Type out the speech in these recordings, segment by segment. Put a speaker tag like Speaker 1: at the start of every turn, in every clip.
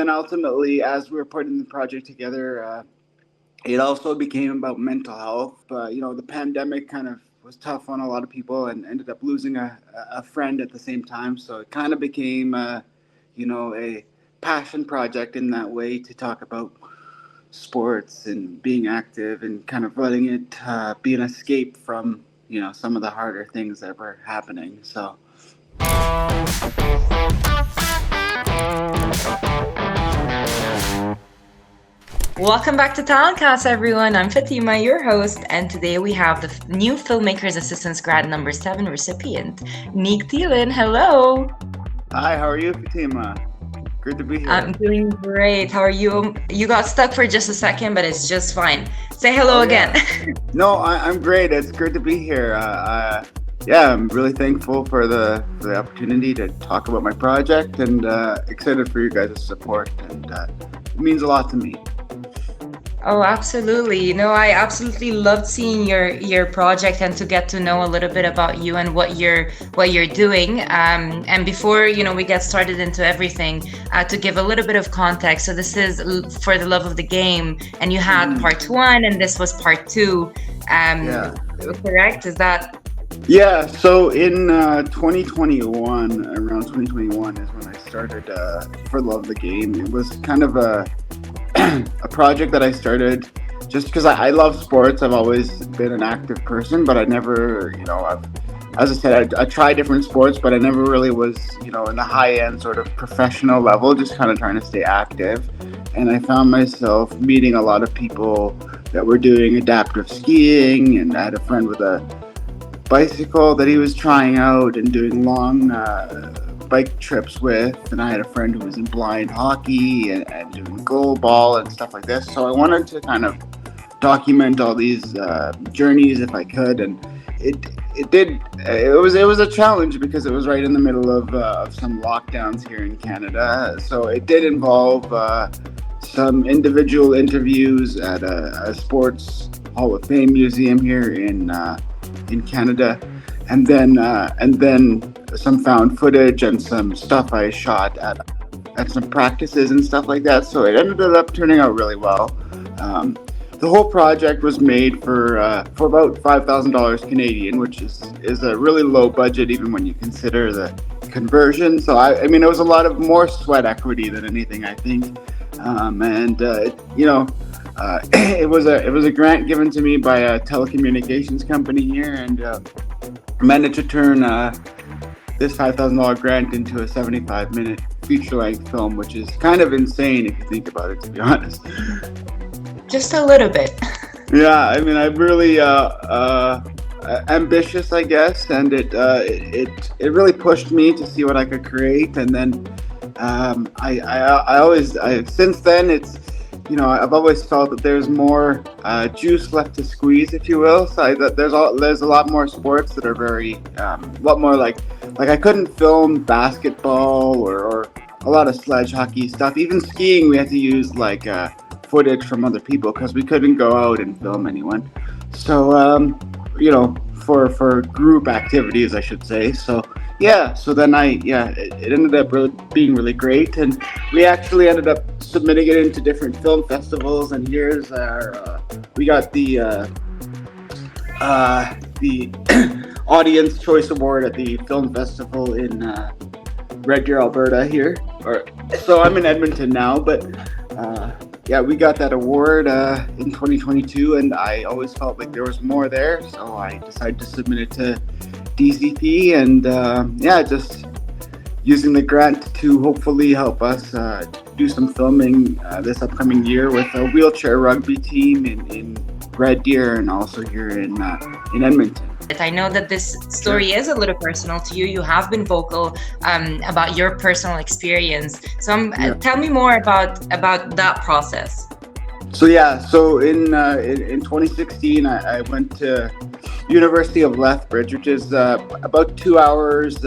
Speaker 1: then ultimately, as we were putting the project together, it also became about mental health. The pandemic kind of was tough on a lot of people, and ended up losing a friend at the same time. So it kind of became, a passion project in that way, to talk about sports and being active, and kind of letting it be an escape from some of the harder things that were happening. So.
Speaker 2: Welcome back to TALNT Cast, everyone. I'm Fatima, your host, and today we have the new Filmmaker's Assistance Grant number 7 recipient, Niek Theelen. Hello.
Speaker 1: Hi, how are you, Fatima? Good to be here.
Speaker 2: I'm doing great. How are you? You got stuck for just a second, but it's just fine. Say hello again.
Speaker 1: No, I'm great. It's good to be here. I'm really thankful for the opportunity to talk about my project, and excited for you guys' support. And it means a lot to me.
Speaker 2: Oh, absolutely. No, I absolutely loved seeing your project and to get to know a little bit about you and what you're doing. And before we get started into everything, to give a little bit of context. So this is For the Love of the Game, and you had part 1, and this was part 2. Correct? Is that?
Speaker 1: Yeah. So in 2021, around 2021 is when I started For the Love of the Game. It was kind of a project that I started just because I love sports. I've always been an active person, but I never, as I said, I tried different sports, but I never really was, in the high end sort of professional level, just kind of trying to stay active. And I found myself meeting a lot of people that were doing adaptive skiing, and I had a friend with a bicycle that he was trying out and doing long bike trips with, and I had a friend who was in blind hockey and doing goalball and stuff like this. So I wanted to kind of document all these journeys if I could, and it was a challenge because it was right in the middle of some lockdowns here in Canada. So it did involve some individual interviews at a sports Hall of Fame museum here in Canada. And then some found footage and some stuff I shot at some practices and stuff like that. So it ended up turning out really well. The whole project was made for about $5,000 Canadian, which is a really low budget even when you consider the conversion. So I mean, it was a lot of more sweat equity than anything, I think. It was a grant given to me by a telecommunications company here, and managed to turn this $5,000 grant into a 75-minute feature-length film, which is kind of insane if you think about it, to be honest.
Speaker 2: Just a little bit.
Speaker 1: Yeah, I mean, I'm really ambitious, I guess, and it really pushed me to see what I could create. And then since then it's. I've always felt that there's more juice left to squeeze, if you will. So there's a lot more sports that are very, a lot more like I couldn't film basketball or a lot of sledge hockey stuff. Even skiing, we had to use footage from other people because we couldn't go out and film anyone. So for group activities, I should say. So then it ended up being really great, and we actually ended up submitting it into different film festivals. And here's our we got the Audience Choice Award at the film festival in Red Deer, Alberta here. So I'm in Edmonton now, but we got that award in 2022, and I always felt like there was more there, so I decided to submit it to DCP, and just using the grant to hopefully help us do some filming this upcoming year with a wheelchair rugby team in Red Deer, and also here in Edmonton.
Speaker 2: I know that this story is a little personal to you. You have been vocal about your personal experience. So tell me more about that process.
Speaker 1: So in 2016, I went to University of Lethbridge, which is about 2 hours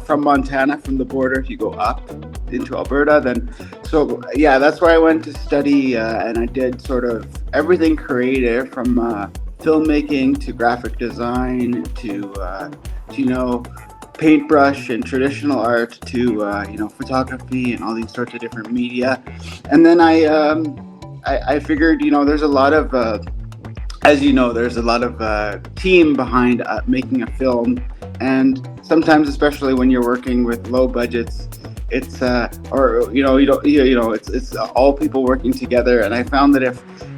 Speaker 1: from Montana, from the border. If you go up into Alberta, that's where I went to study, and I did sort of everything creative, from filmmaking to graphic design to paintbrush and traditional art to photography and all these sorts of different media. And then I figured, there's a lot of as you know, there's a lot of team behind making a film, and sometimes, especially when you're working with low budgets, it's or you don't it's all people working together. And I found that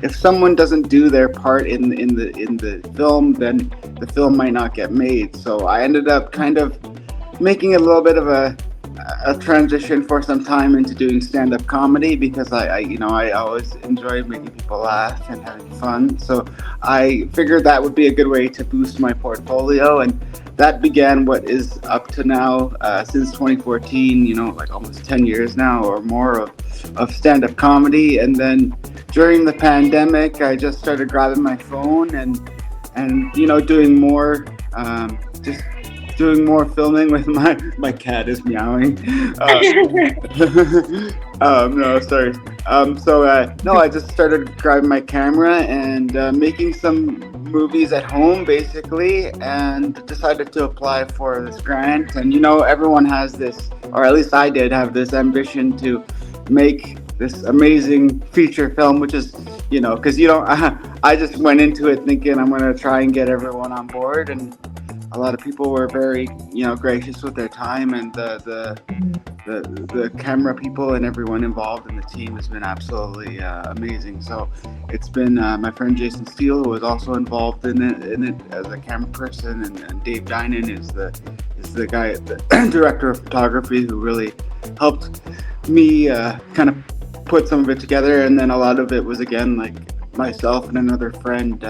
Speaker 1: if someone doesn't do their part in the film, then the film might not get made. So I ended up kind of making a little bit of a transition for some time into doing stand-up comedy, because I always enjoy making people laugh and having fun. So I figured that would be a good way to boost my portfolio, and that began what is up to now, since 2014, like almost 10 years now or more of stand-up comedy. And then during the pandemic, I just started grabbing my phone and doing more, just doing more filming with my cat is meowing. No, sorry. No, I just started grabbing my camera and making some movies at home, basically, and decided to apply for this grant. And everyone has this, or at least I did have this ambition to make this amazing feature film, which is, because I just went into it thinking I'm going to try and get everyone on board, and a lot of people were very, gracious with their time, and the camera people and everyone involved in the team has been absolutely amazing. So it's been my friend Jason Steele, who was also involved in it as a camera person, and Dave Dinan is the guy, the director of photography, who really helped me kind of put some of it together. And then a lot of it was, again, like myself and another friend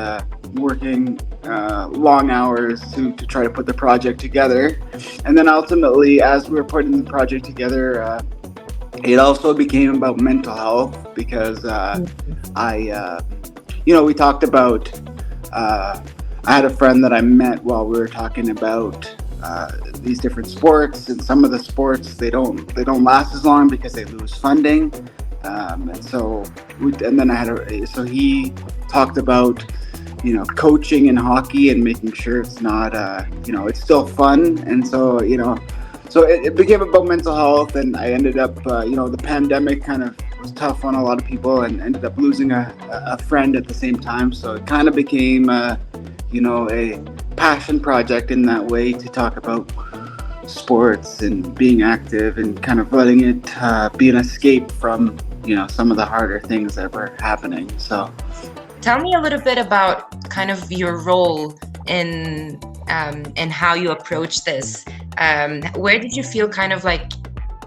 Speaker 1: working long hours to try to put the project together. And then ultimately, as we were putting the project together, it also became about mental health, because we talked about, I had a friend that I met while we were talking about these different sports, and some of the sports, they don't last as long because they lose funding. And then so he talked about coaching in hockey and making sure it's not it's still fun. And so it became about mental health. And I ended up the pandemic kind of was tough on a lot of people, and ended up losing a friend at the same time. So it kind of became a passion project in that way, to talk about sports and being active, and kind of letting it be an escape from some of the harder things that were happening. So
Speaker 2: tell me a little bit about kind of your role in how you approach this. Where did you feel kind of like,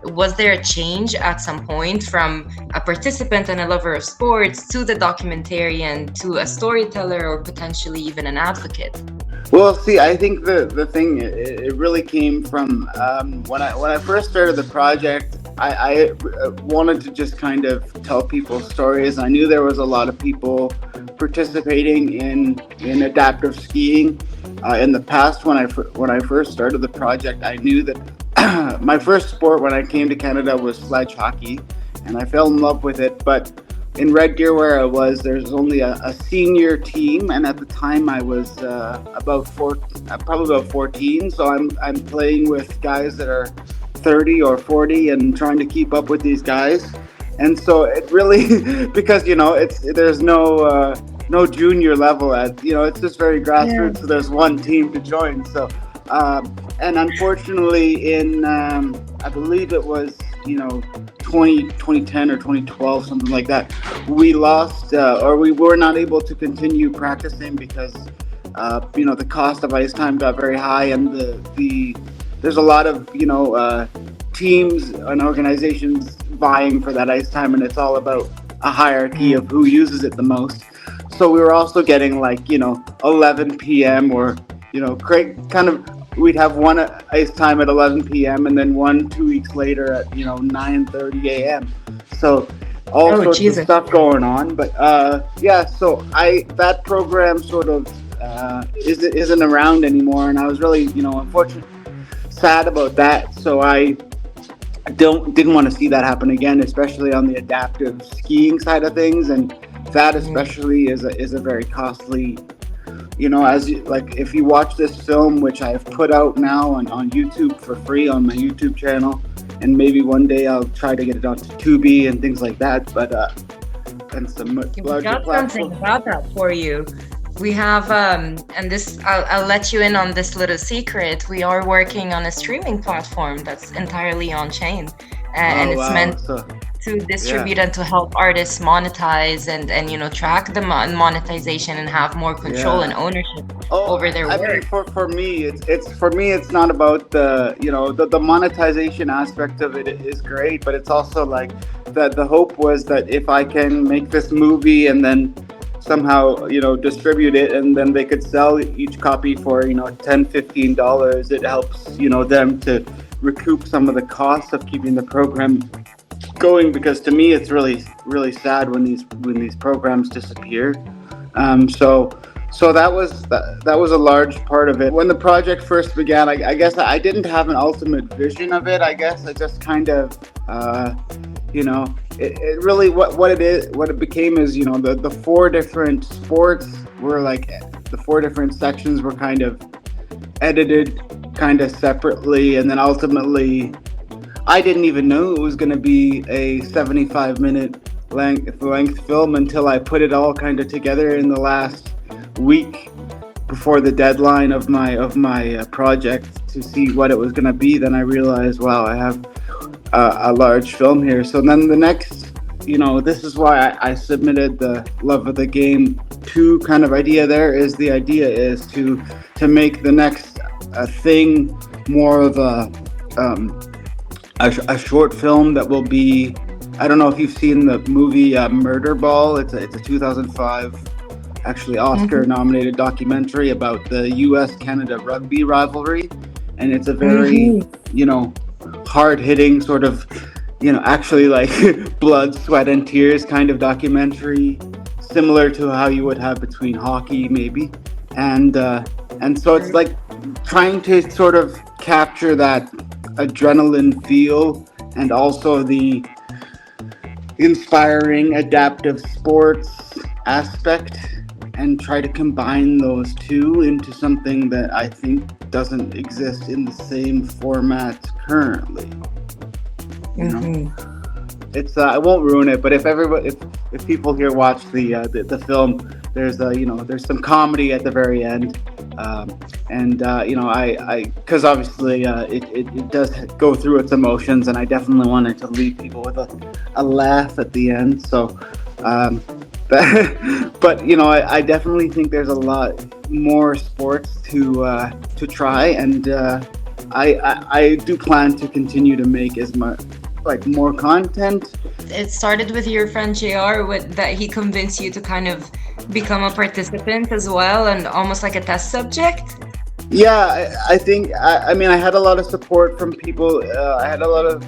Speaker 2: was there a change at some point from a participant and a lover of sports to the documentarian to a storyteller, or potentially even an advocate?
Speaker 1: Well, see, I think the thing, it really came from when I first started the project. I wanted to just kind of tell people stories. I knew there was a lot of people participating in adaptive skiing. In the past, when I first started the project, I knew that my first sport when I came to Canada was sledge hockey, and I fell in love with it. But in Red Deer, where I was, there's only a senior team, and at the time I was probably about 14. So I'm playing with guys that are 30 or 40 and trying to keep up with these guys. And so it really, because there's no junior level at, it's just very grassroots. Yeah. So there's one team to join. So and unfortunately in I believe it was 2010 or 2012, something like that, we lost or we were not able to continue practicing, because the cost of ice time got very high, and there's a lot of teams and organizations vying for that ice time, and it's all about a hierarchy of who uses it the most. So we were also getting 11 p.m. or kind of, we'd have one ice time at 11 p.m. and then 2 weeks later at 9:30 a.m. So all sorts of stuff going on. But so that program sort of isn't around anymore, and I was really unfortunate, sad about that. So I didn't want to see that happen again, especially on the adaptive skiing side of things, and that especially is a very costly as you, like, if you watch this film, which I have put out now on YouTube for free on my YouTube channel, and maybe one day I'll try to get it onto Tubi and things like that, but and some
Speaker 2: We
Speaker 1: larger
Speaker 2: got something
Speaker 1: platforms.
Speaker 2: about that for you. We have, and this, I'll let you in on this little secret. We are working on a streaming platform that's entirely on chain, and
Speaker 1: Oh
Speaker 2: it's
Speaker 1: wow!
Speaker 2: meant
Speaker 1: So
Speaker 2: to
Speaker 1: yeah.
Speaker 2: distribute and to help artists monetize and track the monetization and have more control and
Speaker 1: Yeah.
Speaker 2: ownership
Speaker 1: Oh,
Speaker 2: over their
Speaker 1: I mean,
Speaker 2: work.
Speaker 1: for me, it's for me, it's not about the monetization aspect of it is great, but it's also like that. The hope was that if I can make this movie and then somehow distribute it, and then they could sell each copy for $10-15, it helps them to recoup some of the costs of keeping the program going, because to me it's really sad when these programs disappear. So that was a large part of it. When the project first began, I guess I didn't have an ultimate vision of it. I guess I just kind of, it really what it became is the four different sports were like the four different sections were kind of edited kind of separately, and then ultimately I didn't even know it was going to be a 75-minute length film until I put it all kind of together in the last week before the deadline of my project to see what it was going to be. Then I realized, wow, I have a large film here. So then the next, this is why I submitted the Love of the Game 2 kind of idea. The idea is to make the next thing more of a short film that will be. I don't know if you've seen the movie Murder Ball. It's a 2005 actually Oscar
Speaker 2: Mhm.
Speaker 1: nominated documentary about the U.S. Canada rugby rivalry, and it's a very
Speaker 2: Mhm.
Speaker 1: hard hitting sort of actually like blood, sweat, and tears kind of documentary, similar to how you would have between hockey maybe, and so it's like trying to sort of capture that adrenaline feel and also the inspiring adaptive sports aspect, and try to combine those two into something that I think doesn't exist in the same format currently. You know,
Speaker 2: Mhm.
Speaker 1: it's I won't ruin it, but if people here watch the film, there's there's some comedy at the very end, and I because obviously it does go through its emotions, and I definitely wanted to leave people with a laugh at the end. So, but I definitely think there's a lot more sports to try, and I do plan to continue to make as much like more content.
Speaker 2: It started with your friend JR, with that he convinced you to kind of become a participant as well and almost like a test subject.
Speaker 1: Yeah, I think I mean I had a lot of support from people. I had a lot of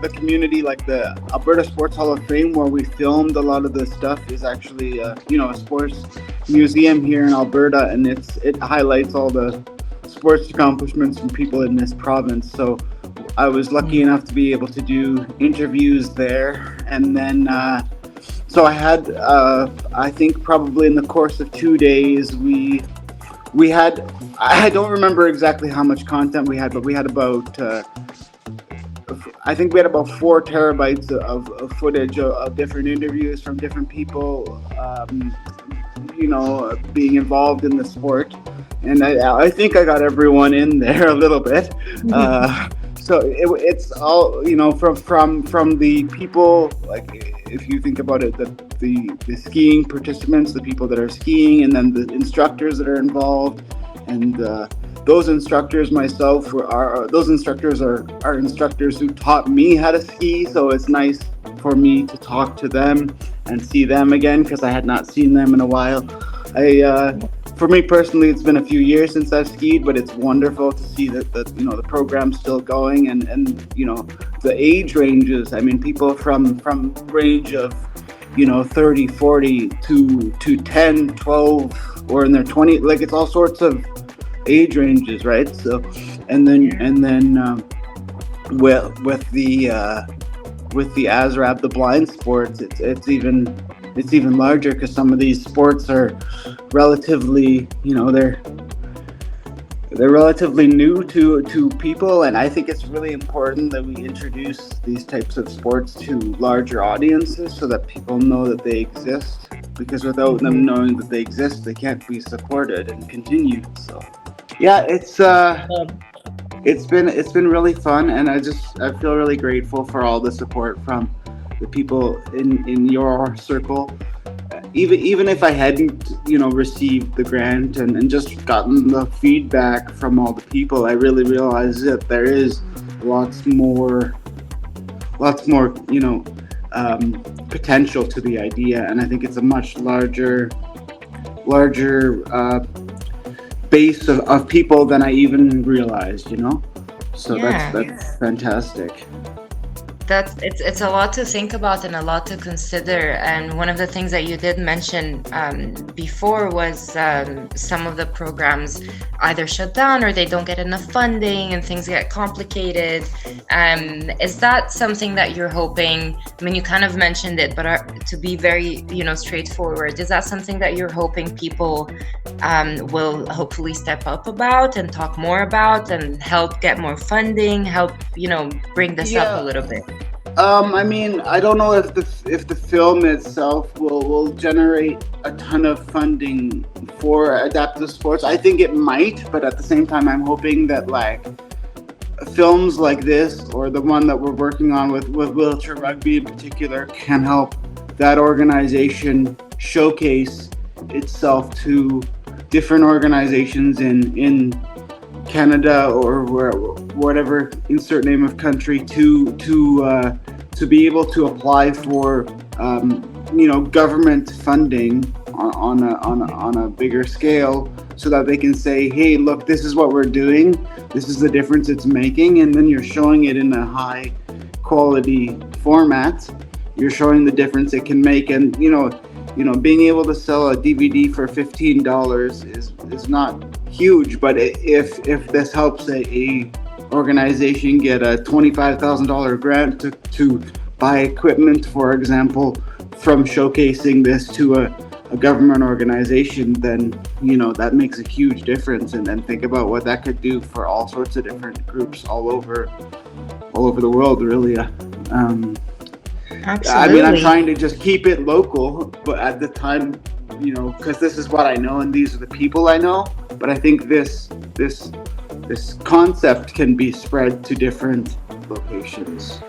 Speaker 1: the community, like the Alberta Sports Hall of Fame, where we filmed a lot of the stuff. Is actually a sports museum here in Alberta, and it highlights all the sports accomplishments from people in this province. So I was lucky enough to be able to do interviews there, and then so I had I think probably in the course of 2 days we had, I don't remember exactly how much content we had, but we had about I think we had about 4 terabytes of footage of different interviews from different people, being involved in the sport, and I think I got everyone in there a little bit. So it's all from the people, like if you think about it, the skiing participants, the people that are skiing, and then the instructors that are involved, and those instructors myself those instructors are instructors who taught me how to ski. So it's nice for me to talk to them and see them again, because I had not seen them in a while. For me personally, it's been a few years since I've skied, but it's wonderful to see that the program's still going, and the age ranges. I mean, people from range of 30, 40 to 10, 12, or in their 20. Like, it's all sorts of age ranges, right? So, and then with the ASRAB, the blind sports, it's even it's even larger because some of these sports are relatively, they're relatively new to people, and I think it's really important that we introduce these types of sports to larger audiences so that people know that they exist, because without them knowing that they exist, they can't be supported and continued. So yeah, it's been really fun, and I feel really grateful for all the support from the people in your circle. Even if I hadn't, received the grant and just gotten the feedback from all the people, I really realized that there is lots more, potential to the idea, and I think it's a much larger base of people than I even realized. So
Speaker 2: Yeah.
Speaker 1: that's fantastic.
Speaker 2: It's a lot to think about and a lot to consider. And one of the things that you did mention before was some of the programs either shut down or they don't get enough funding and things get complicated. Is that something that you're hoping? I mean, you kind of mentioned it, but to be very straightforward, is that something that you're hoping people will hopefully step up about and talk more about and help get more funding, help bring this up a little bit?
Speaker 1: I mean, I don't know if the film itself will generate a ton of funding for adaptive sports. I think it might, but at the same time, I'm hoping that like films like this, or the one that we're working on with wheelchair rugby in particular, can help that organization showcase itself to different organizations in Canada or whatever insert name of country to be able to apply for government funding on a bigger scale, so that they can say, hey, look, this is what we're doing, this is the difference it's making, and then you're showing it in a high quality format. You're showing the difference it can make, and being able to sell a DVD for $15 is not huge, but if this helps a organization get a $25,000 grant to buy equipment, for example, from showcasing this to a government organization, then that makes a huge difference. And then think about what that could do for all sorts of different groups all over the world, really.
Speaker 2: Absolutely.
Speaker 1: I mean, I'm trying to just keep it local, but at the time, because this is what I know and these are the people I know. But I think this concept can be spread to different locations.